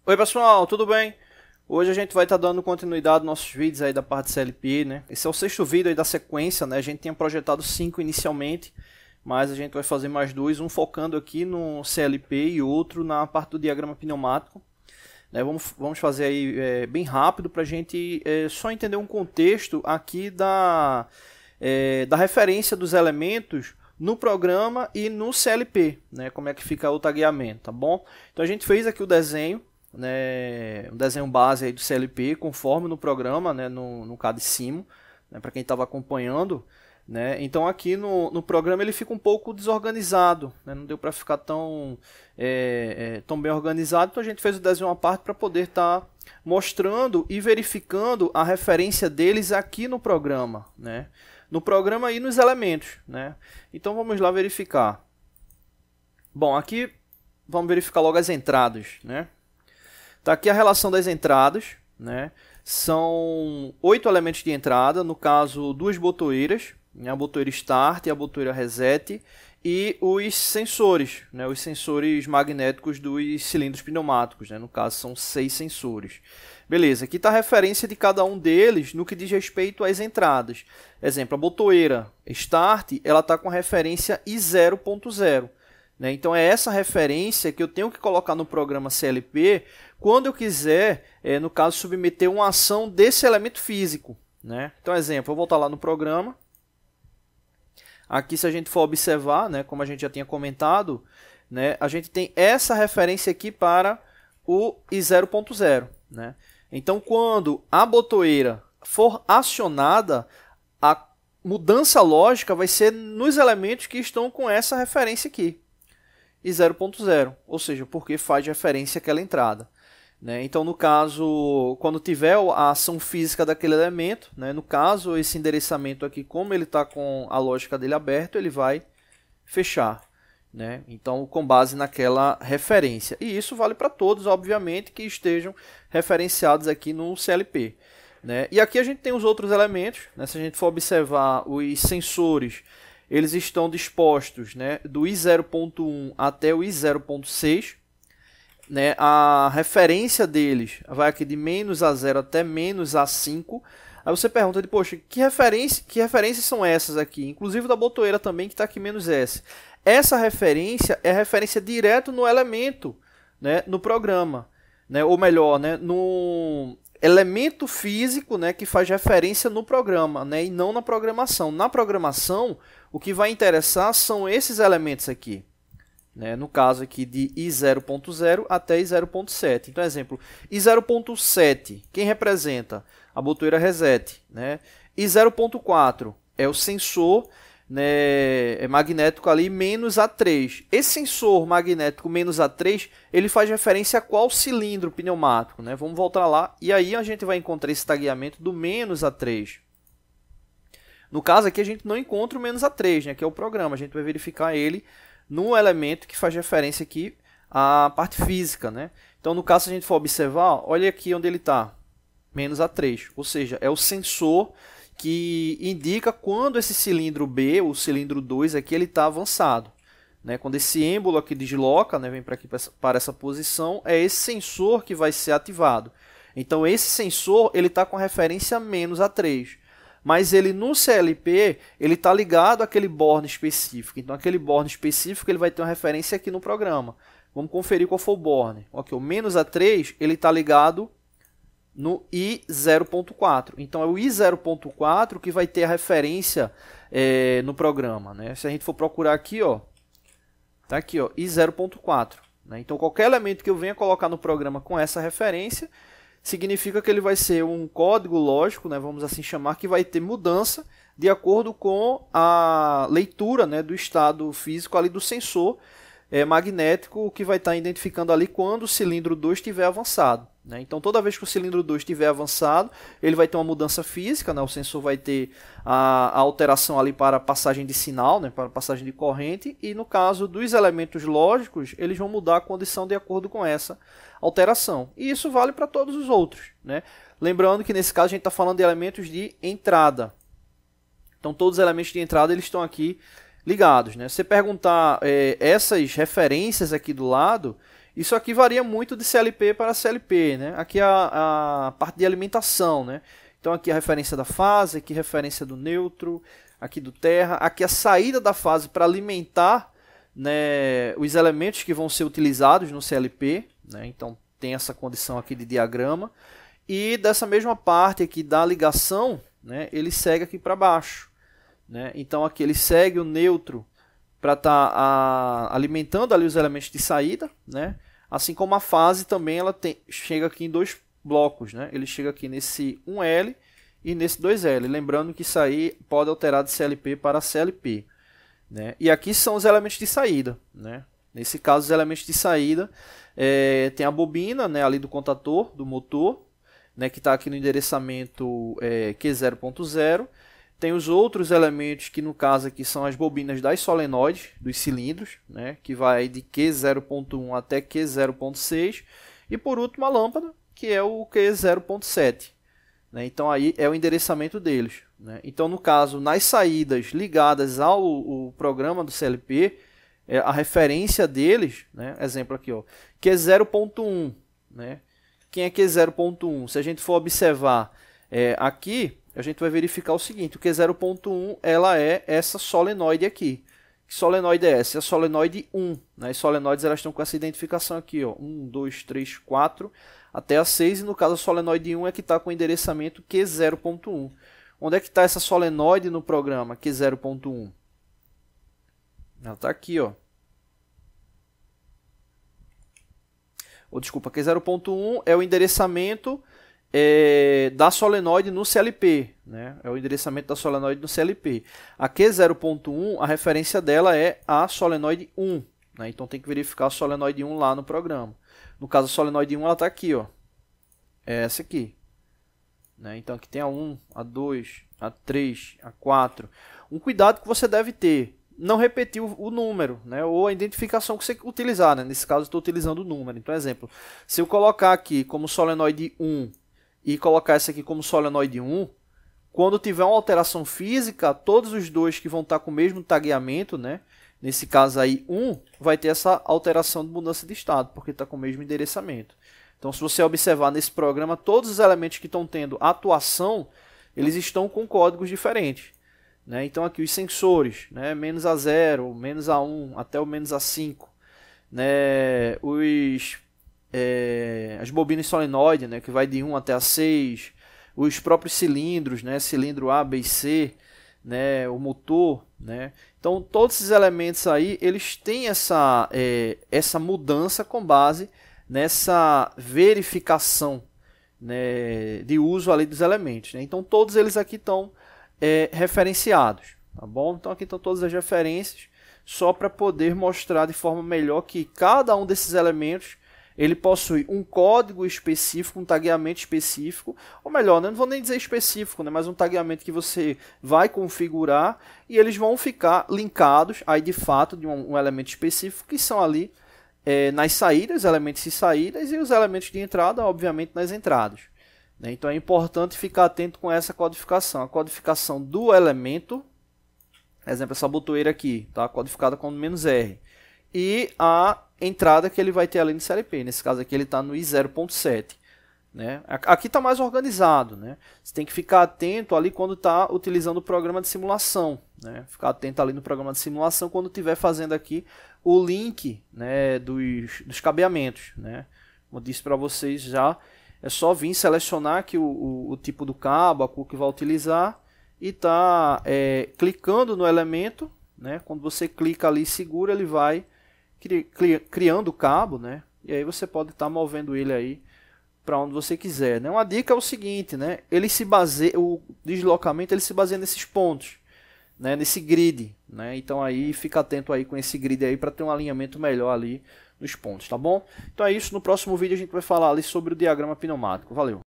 Oi pessoal, tudo bem? Hoje a gente vai estar dando continuidade aos nossos vídeos aí da parte de CLP, né? Esse é o sexto vídeo aí da sequência, né? A gente tinha projetado 5 inicialmente, mas a gente vai fazer mais dois, um focando aqui no CLP e outro na parte do diagrama pneumático. Né? Vamos fazer aí bem rápido para a gente só entender um contexto aqui da referência dos elementos no programa e no CLP, né? Como é que fica o tagueamento, tá bom? Então a gente fez aqui o desenho, né, um desenho base aí do CLP, conforme no programa, né, no CAD-Simo, né, para quem estava acompanhando. Né? Então aqui no programa ele fica um pouco desorganizado, né? Não deu para ficar tão bem organizado, então a gente fez o desenho à parte para poder estar mostrando e verificando a referência deles aqui no programa, né? No programa e nos elementos, né? Então vamos lá verificar. Bom, aqui vamos verificar logo as entradas, né? Tá aqui a relação das entradas, né? São 8 elementos de entrada, no caso duas botoeiras, a botoeira Start e a botoeira Reset, e os sensores, né? Os sensores magnéticos dos cilindros pneumáticos, né? No caso são 6 sensores. Beleza, aqui está a referência de cada um deles no que diz respeito às entradas. Exemplo, a botoeira Start, ela está com referência I0.0. Né? Então é essa referência que eu tenho que colocar no programa CLP quando eu quiser, no caso, submeter uma ação desse elemento físico. Né? Então, exemplo, eu vou voltar lá no programa. Aqui, se a gente for observar, né, como a gente já tinha comentado, né, a gente tem essa referência aqui para o I0.0. Né? Então, quando a botoeira for acionada, a mudança lógica vai ser nos elementos que estão com essa referência aqui, I0.0, ou seja, porque faz referência àquela entrada. Né? Então, no caso, quando tiver a ação física daquele elemento, né, no caso, esse endereçamento aqui, como ele está com a lógica dele aberto, ele vai fechar. Né? Então, com base naquela referência. E isso vale para todos, obviamente, que estejam referenciados aqui no CLP. Né? E aqui a gente tem os outros elementos. Né? Se a gente for observar os sensores, eles estão dispostos, né, do I0.1 até o I0.6. Né? A referência deles vai aqui de menos A0 até menos A5. Aí você pergunta, poxa, que referências são essas aqui? Inclusive da botoeira também, que está aqui menos S. Essa referência é referência direto no elemento, né, no programa. Né? Ou melhor, né, no elemento físico, né, que faz referência no programa, né, e não na programação. Na programação, o que vai interessar são esses elementos aqui. Né, no caso aqui de I0.0 até I0.7. Então, exemplo, I0.7, quem representa? A botoeira Reset. Né? I0.4 é o sensor, né, magnético ali menos A3. Esse sensor magnético menos A3, ele faz referência a qual cilindro pneumático? Né? Vamos voltar lá e aí a gente vai encontrar esse tagueamento do menos A3. No caso aqui a gente não encontra o menos A3, né, que é o programa. A gente vai verificar ele no elemento que faz referência aqui à parte física. Né? Então, no caso, se a gente for observar, olha aqui onde ele está, menos A3. Ou seja, é o sensor que indica quando esse cilindro B, o cilindro 2 aqui, ele está avançado. Né? Quando esse êmbolo aqui desloca, né, vem para aqui para essa posição, é esse sensor que vai ser ativado. Então, esse sensor ele está com referência menos A3. Mas ele no CLP, ele está ligado àquele borne específico. Então, aquele borne específico ele vai ter uma referência aqui no programa. Vamos conferir qual foi o borne. Okay, o menos A3 ele está ligado no I0.4. Então, é o I0.4 que vai ter a referência no programa. Né? Se a gente for procurar aqui, está aqui, I0.4. Né? Então, qualquer elemento que eu venha colocar no programa com essa referência, significa que ele vai ser um código lógico, né, vamos assim chamar, que vai ter mudança de acordo com a leitura, né, do estado físico ali do sensor magnético, que vai estar identificando ali quando o cilindro 2 estiver avançado. Né? Então, toda vez que o cilindro 2 estiver avançado, ele vai ter uma mudança física, né? O sensor vai ter a alteração ali para passagem de sinal, né? Para passagem de corrente, e no caso dos elementos lógicos, eles vão mudar a condição de acordo com essa alteração. E isso vale para todos os outros. Né? Lembrando que nesse caso a gente está falando de elementos de entrada. Então, todos os elementos de entrada eles estão aqui ligados. Né? Se você perguntar essas referências aqui do lado, Isso aqui varia muito de CLP para CLP, né? Aqui a parte de alimentação, né? Então aqui a referência da fase, aqui a referência do neutro, aqui do terra, aqui a saída da fase para alimentar, né, os elementos que vão ser utilizados no CLP, né? Então tem essa condição aqui de diagrama. E dessa mesma parte aqui da ligação, né, ele segue aqui para baixo, né? Então aqui ele segue o neutro para estar alimentando ali os elementos de saída, né? Assim como a fase também ela chega aqui em dois blocos, né? Ele chega aqui nesse 1L e nesse 2L. Lembrando que isso aí pode alterar de CLP para CLP, né? E aqui são os elementos de saída, né? Nesse caso, os elementos de saída tem a bobina, né, ali do contator, do motor, né, que está aqui no endereçamento Q0.0. Tem os outros elementos que no caso aqui são as bobinas das solenoides, dos cilindros, né, que vai de Q0.1 até Q0.6. E por último a lâmpada, que é o Q0.7. Né, então aí é o endereçamento deles. Né. Então no caso, nas saídas ligadas ao programa do CLP, a referência deles, né, exemplo aqui, ó, Q0.1, né. Quem é Q0.1? Se a gente for observar aqui, a gente vai verificar o seguinte, o Q0.1 ela é essa solenoide aqui. Que solenoide é essa? É a solenoide 1. Né? As solenoides elas estão com essa identificação aqui, ó, 1, 2, 3, 4, até a 6, e no caso a solenoide 1 é que está com o endereçamento Q0.1. Onde é que está essa solenoide no programa Q0.1? Ela está aqui, ó. Desculpa, Q0.1 é o endereçamento da solenoide no CLP, né? É o endereçamento da solenoide no CLP. A Q0.1, a referência dela é a solenoide 1, né? Então tem que verificar a solenoide 1 lá no programa. No caso, a solenoide 1 ela está aqui, ó. É essa aqui, né? Então aqui tem a 1, a 2, a 3, a 4. Um cuidado que você deve ter: não repetir o número, né, ou a identificação que você utilizar, né? Nesse caso, estou utilizando o número. Então, exemplo, se eu colocar aqui como solenoide 1 e colocar essa aqui como solenoide 1, quando tiver uma alteração física, todos os dois que vão estar com o mesmo tagueamento, né, nesse caso aí 1, vai ter essa alteração de mudança de estado, porque está com o mesmo endereçamento. Então, se você observar nesse programa, todos os elementos que estão tendo atuação, eles estão com códigos diferentes. Né? Então aqui os sensores, né? Menos A0, menos A1, até o menos A5. Né? As bobinas solenoide, né? Que vai de 1 até A6. Os próprios cilindros, né? Cilindro A, B e C. Né? O motor. Né? Então todos esses elementos aí, eles têm essa mudança com base nessa verificação, né? De uso ali dos elementos. Né? Então todos eles aqui estão referenciados, tá bom? Então aqui estão todas as referências, só para poder mostrar de forma melhor que cada um desses elementos ele possui um código específico, um tagueamento específico, ou melhor, né? Não vou nem dizer específico, né? Mas um tagueamento que você vai configurar e eles vão ficar linkados aí de fato de um elemento específico, que são ali nas saídas, elementos de saídas, e os elementos de entrada, obviamente, nas entradas. Então é importante ficar atento com essa codificação. A codificação do elemento, exemplo, essa botoeira aqui, tá codificada com "-r". E a entrada que ele vai ter ali no CLP. Nesse caso aqui ele está no I0.7. Né? Aqui está mais organizado. Né? Você tem que ficar atento ali quando está utilizando o programa de simulação. Né? Ficar atento ali no programa de simulação quando estiver fazendo aqui o link, né, dos cabeamentos. Né? Como eu disse para vocês já, é só vir selecionar aqui o tipo do cabo, a cor que vai utilizar, e tá clicando no elemento. Né? Quando você clica ali e segura, ele vai criando o cabo, né? E aí você pode estar movendo ele aí para onde você quiser. Né? Uma dica é o seguinte, né? O deslocamento ele se baseia nesses pontos, né? Nesse grid. Né? Então aí fica atento aí com esse grid aí para ter um alinhamento melhor ali nos pontos, tá bom? Então é isso, no próximo vídeo a gente vai falar ali sobre o diagrama pneumático. Valeu!